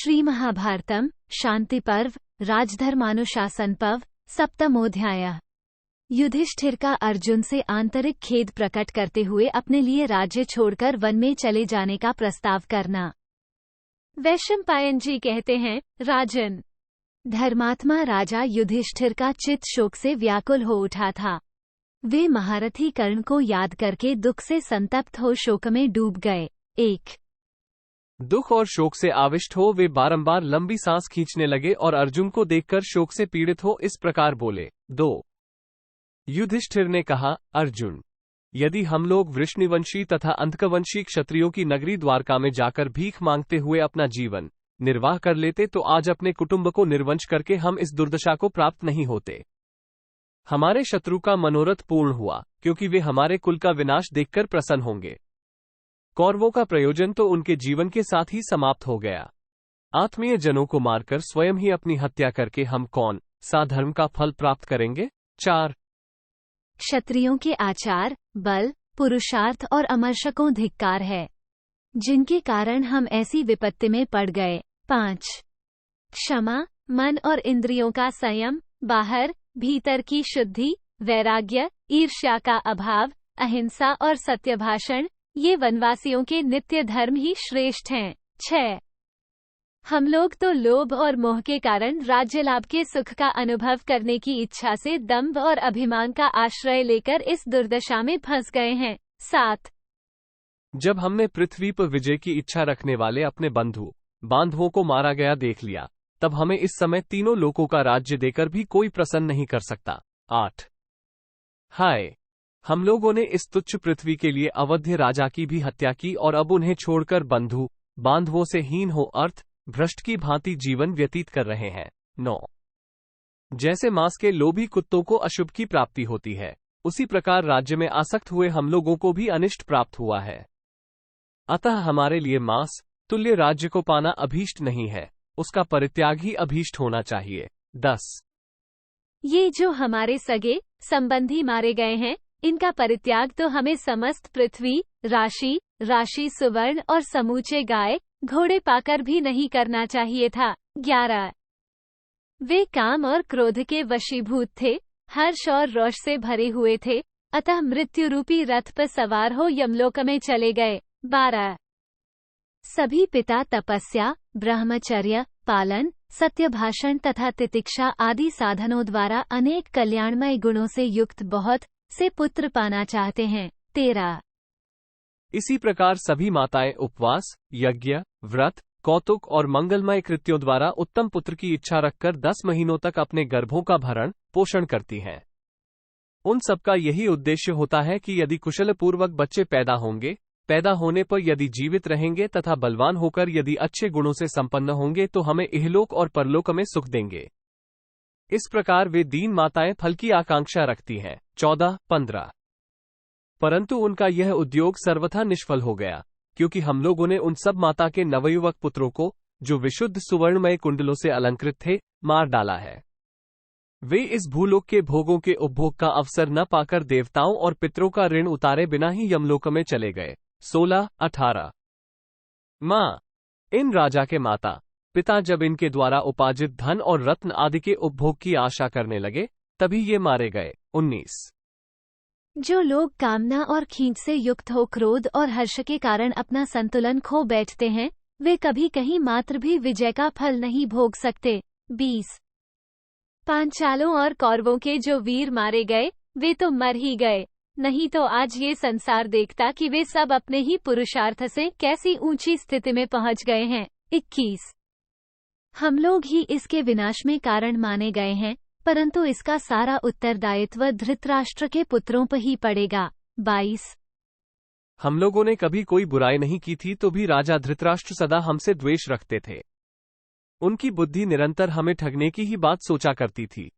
श्री महाभारतम शांति पर्व राजधर्मानुशासन पर्व सप्तमोध्याय। युधिष्ठिर का अर्जुन से आंतरिक खेद प्रकट करते हुए अपने लिए राज्य छोड़कर वन में चले जाने का प्रस्ताव करना। वैशंपायन जी कहते हैं, राजन, धर्मात्मा राजा युधिष्ठिर का चित्त शोक से व्याकुल हो उठा था। वे महारथी कर्ण को याद करके दुख से संतप्त हो शोक में डूब गए। एक दुख और शोक से आविष्ट हो वे बारंबार लंबी सांस खींचने लगे और अर्जुन को देखकर शोक से पीड़ित हो इस प्रकार बोले। 2 युधिष्ठिर ने कहा, अर्जुन, यदि हम लोग वृष्णिवंशी तथा अंधकवंशी क्षत्रियों की नगरी द्वारका में जाकर भीख मांगते हुए अपना जीवन निर्वाह कर लेते तो आज अपने कुटुंब को निर्वंश करके हम इस दुर्दशा को प्राप्त नहीं होते। हमारे शत्रु का मनोरथ पूर्ण हुआ, क्योंकि वे हमारे कुल का विनाश देखकर प्रसन्न होंगे। कौरवों का प्रयोजन तो उनके जीवन के साथ ही समाप्त हो गया। आत्मीय जनों को मारकर स्वयं ही अपनी हत्या करके हम कौन सा धर्म का फल प्राप्त करेंगे। 4 क्षत्रियों के आचार, बल, पुरुषार्थ और अमर्षकों धिक्कार है, जिनके कारण हम ऐसी विपत्ति में पड़ गए। 5 क्षमा, मन और इंद्रियों का संयम, बाहर भीतर की शुद्धि, वैराग्य, ईर्ष्या का अभाव, अहिंसा और सत्य भाषण, ये वनवासियों के नित्य धर्म ही श्रेष्ठ हैं। 6 हम लोग तो लोभ और मोह के कारण राज्य लाभ के सुख का अनुभव करने की इच्छा से दंभ और अभिमान का आश्रय लेकर इस दुर्दशा में फंस गए हैं। 7 जब हमने पृथ्वी पर विजय की इच्छा रखने वाले अपने बंधु बांधवों को मारा गया देख लिया, तब हमें इस समय तीनों लोकों का राज्य देकर भी कोई प्रसन्न नहीं कर सकता। 8 हाय, हम लोगों ने इस तुच्छ पृथ्वी के लिए अवध्य राजा की भी हत्या की और अब उन्हें छोड़कर बंधु बांधवों से हीन हो अर्थ भ्रष्ट की भांति जीवन व्यतीत कर रहे हैं। 9 जैसे मांस के लोभी कुत्तों को अशुभ की प्राप्ति होती है, उसी प्रकार राज्य में आसक्त हुए हम लोगों को भी अनिष्ट प्राप्त हुआ है। अतः हमारे लिए मांस तुल्य राज्य को पाना अभीष्ट नहीं है, उसका परित्याग ही अभीष्ट होना चाहिए। 10 ये जो हमारे सगे संबंधी मारे गए हैं, इनका परित्याग तो हमें समस्त पृथ्वी, राशि राशि सुवर्ण और समूचे गाय घोड़े पाकर भी नहीं करना चाहिए था। 11 वे काम और क्रोध के वशीभूत थे, हर्ष और रोष से भरे हुए थे, अतः मृत्यु रूपी रथ पर सवार हो यमलोक में चले गए। 12 सभी पिता तपस्या, ब्रह्मचर्य पालन, सत्य भाषण तथा तितिक्षा आदि साधनों द्वारा अनेक कल्याणमय गुणों से युक्त बहुत से पुत्र पाना चाहते हैं। 13 इसी प्रकार सभी माताएं उपवास, यज्ञ, व्रत, कौतुक और मंगलमय कृत्यों द्वारा उत्तम पुत्र की इच्छा रखकर 10 महीनों तक अपने गर्भों का भरण पोषण करती हैं। उन सबका यही उद्देश्य होता है कि यदि कुशल पूर्वक बच्चे पैदा होंगे, पैदा होने पर यदि जीवित रहेंगे तथा बलवान होकर यदि अच्छे गुणों से संपन्न होंगे तो हमें इहलोक और परलोक में सुख देंगे। इस प्रकार वे दीन माताएं फल की आकांक्षा रखती हैं। 14-15 परंतु उनका यह उद्योग सर्वथा निष्फल हो गया, क्योंकि हम लोगों ने उन सब माता के नवयुवक पुत्रों को, जो विशुद्ध सुवर्णमय कुंडलों से अलंकृत थे, मार डाला है। वे इस भूलोक के भोगों के उपभोग का अवसर न पाकर देवताओं और पितरों का ऋण उतारे बिना ही यमलोक में चले गए। 16-18 माँ, इन राजा के माता पिता जब इनके द्वारा उपार्जित धन और रत्न आदि के उपभोग की आशा करने लगे, तभी ये मारे गए। 19 जो लोग कामना और खींच से युक्त हो क्रोध और हर्ष के कारण अपना संतुलन खो बैठते हैं, वे कभी कहीं मात्र भी विजय का फल नहीं भोग सकते। 20 पांचालों और कौरवों के जो वीर मारे गए, वे तो मर ही गए, नहीं तो आज ये संसार देखता कि वे सब अपने ही पुरुषार्थ से कैसी ऊंची स्थिति में पहुंच गए हैं। 21 हम लोग ही इसके विनाश में कारण माने गए हैं, परंतु इसका सारा उत्तरदायित्व धृतराष्ट्र के पुत्रों पर ही पड़ेगा। 22 हम लोगों ने कभी कोई बुराई नहीं की थी तो भी राजा धृतराष्ट्र सदा हमसे द्वेष रखते थे। उनकी बुद्धि निरंतर हमें ठगने की ही बात सोचा करती थी।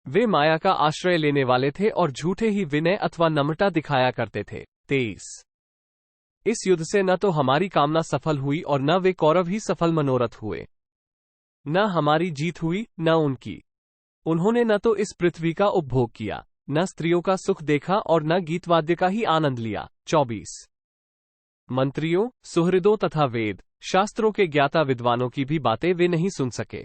वे माया का आश्रय लेने वाले थे और झूठे ही विनय अथवा नम्रता दिखाया करते थे। 23 इस युद्ध से न तो हमारी कामना सफल हुई और न वे कौरव ही सफल मनोरथ हुए। न हमारी जीत हुई न उनकी। उन्होंने न तो इस पृथ्वी का उपभोग किया, न स्त्रियों का सुख देखा और न गीतवाद्य का ही आनंद लिया। 24 मंत्रियों, सुहृदों तथा वेद शास्त्रों के ज्ञाता विद्वानों की भी बातें वे नहीं सुन सके।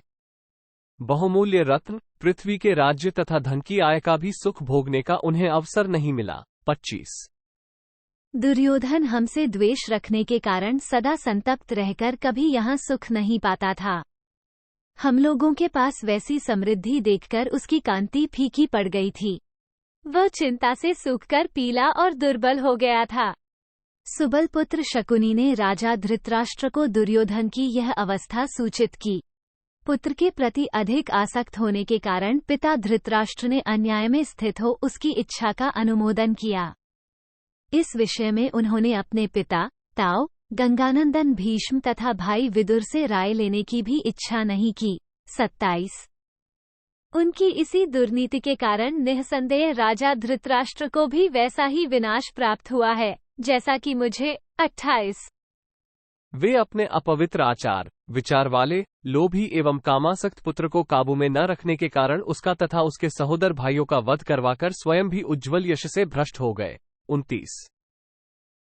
बहुमूल्य रत्न, पृथ्वी के राज्य तथा धन की आय का भी सुख भोगने का उन्हें अवसर नहीं मिला। 25। दुर्योधन हमसे द्वेष रखने के कारण सदा संतप्त रहकर कभी यहाँ सुख नहीं पाता था। हम लोगों के पास वैसी समृद्धि देखकर उसकी कांति फीकी पड़ गई थी। वह चिंता से सूखकर पीला और दुर्बल हो गया था। सुबल पुत्र शकुनी ने राजा धृतराष्ट्र को दुर्योधन की यह अवस्था सूचित की। पुत्र के प्रति अधिक आसक्त होने के कारण पिता धृतराष्ट्र ने अन्याय में स्थित हो उसकी इच्छा का अनुमोदन किया। इस विषय में उन्होंने अपने पिता ताऊ, गंगानंदन भीष्म तथा भाई विदुर से राय लेने की भी इच्छा नहीं की। 27। उनकी इसी दुर्नीति के कारण निःसंदेह राजा धृतराष्ट्र को भी वैसा ही विनाश प्राप्त हुआ है जैसा कि मुझे। 28। वे अपने अपवित्र आचार विचार वाले, लोभी एवं कामासक्त पुत्र को काबू में न रखने के कारण उसका तथा उसके सहोदर भाइयों का वध करवाकर स्वयं भी उज्ज्वल यश से भ्रष्ट हो गए। 29।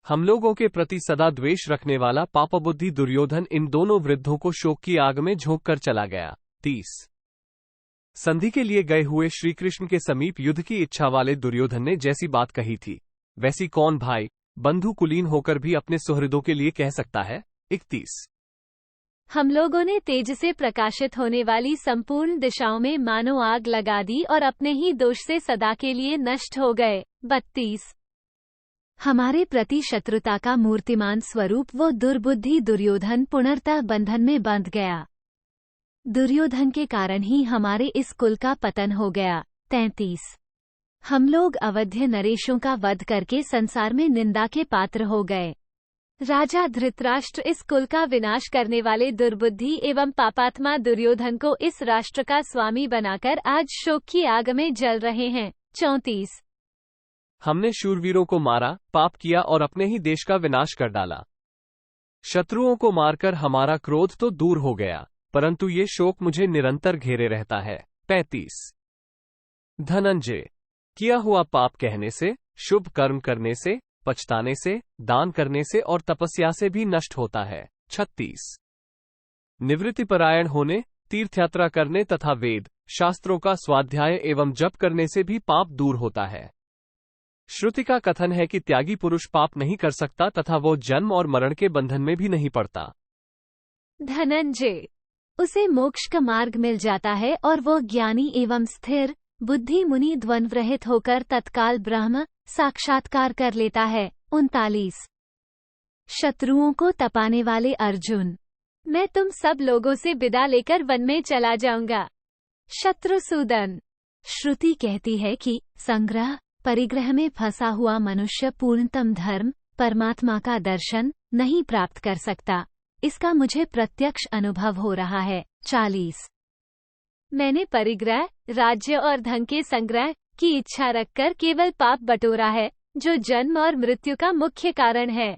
हम लोगों के प्रति सदा द्वेष रखने वाला पापबुद्धि दुर्योधन इन दोनों वृद्धों को शोक की आग में झोंक कर चला गया। 30। संधि के लिए गए हुए श्रीकृष्ण के समीप युद्ध की इच्छा वाले दुर्योधन ने जैसी बात कही थी वैसी कौन भाई बंधु कुलीन होकर भी अपने सुहृदों के लिए कह सकता है। 31। हम लोगों ने तेज से प्रकाशित होने वाली संपूर्ण दिशाओं में मानो आग लगा दी और अपने ही दोष से सदा के लिए नष्ट हो गए। 32। हमारे प्रति शत्रुता का मूर्तिमान स्वरूप वो दुर्बुद्धि दुर्योधन पुनर्तः बंधन में बंध गया। दुर्योधन के कारण ही हमारे इस कुल का पतन हो गया। 33। हम लोग अवध्य नरेशों का वध करके संसार में निंदा के पात्र हो गए। राजा धृतराष्ट्र इस कुल का विनाश करने वाले दुर्बुद्धि एवं पापात्मा दुर्योधन को इस राष्ट्र का स्वामी बनाकर आज शोक की आग में जल रहे हैं। 34। हमने शूरवीरों को मारा, पाप किया और अपने ही देश का विनाश कर डाला। शत्रुओं को मारकर हमारा क्रोध तो दूर हो गया, परंतु ये शोक मुझे निरंतर घेरे रहता है। 35। धनंजय, किया हुआ पाप कहने से, शुभ कर्म करने से, पछताने से, दान करने से और तपस्या से भी नष्ट होता है। 36। निवृत्तिपरायण होने, तीर्थयात्रा करने तथा वेद शास्त्रों का स्वाध्याय एवं जप करने से भी पाप दूर होता है। श्रुति का कथन है कि त्यागी पुरुष पाप नहीं कर सकता तथा वो जन्म और मरण के बंधन में भी नहीं पड़ता। धनंजय, उसे मोक्ष का मार्ग मिल जाता है और वो ज्ञानी एवं स्थिर बुद्धि मुनि द्वंद्वरहित होकर तत्काल ब्रह्म साक्षात्कार कर लेता है। 39। शत्रुओं को तपाने वाले अर्जुन, मैं तुम सब लोगों से विदा लेकर वन में चला जाऊंगा। शत्रुसूदन, श्रुति कहती है कि संग्रह परिग्रह में फंसा हुआ मनुष्य पूर्णतम धर्म परमात्मा का दर्शन नहीं प्राप्त कर सकता। इसका मुझे प्रत्यक्ष अनुभव हो रहा है। 40। मैंने परिग्रह, राज्य और धन के संग्रह की इच्छा रखकर केवल पाप बटोरा है, जो जन्म और मृत्यु का मुख्य कारण है।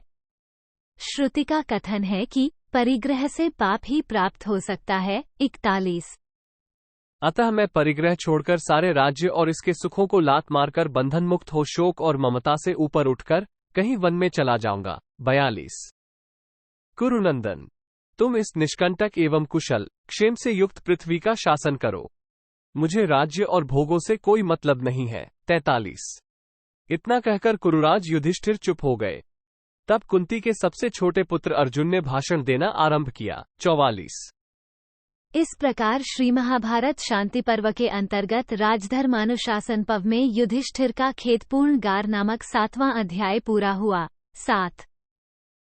श्रुति का कथन है कि परिग्रह से पाप ही प्राप्त हो सकता है। 41। अतः मैं परिग्रह छोड़कर सारे राज्य और इसके सुखों को लात मारकर बंधन मुक्त हो शोक और ममता से ऊपर उठकर कहीं वन में चला जाऊंगा। 42। कुरुनंदन, तुम इस निष्कंटक एवं कुशल क्षेम से युक्त पृथ्वी का शासन करो, मुझे राज्य और भोगों से कोई मतलब नहीं है। 43। इतना कहकर कुरुराज युधिष्ठिर चुप हो गए। तब कुंती के सबसे छोटे पुत्र अर्जुन ने भाषण देना आरंभ किया। 44। इस प्रकार श्री महाभारत शांति पर्व के अंतर्गत राजधर्मानुशासन पर्व में युधिष्ठिर का खेदपूर्ण गार नामक 7वां अध्याय पूरा हुआ। 7।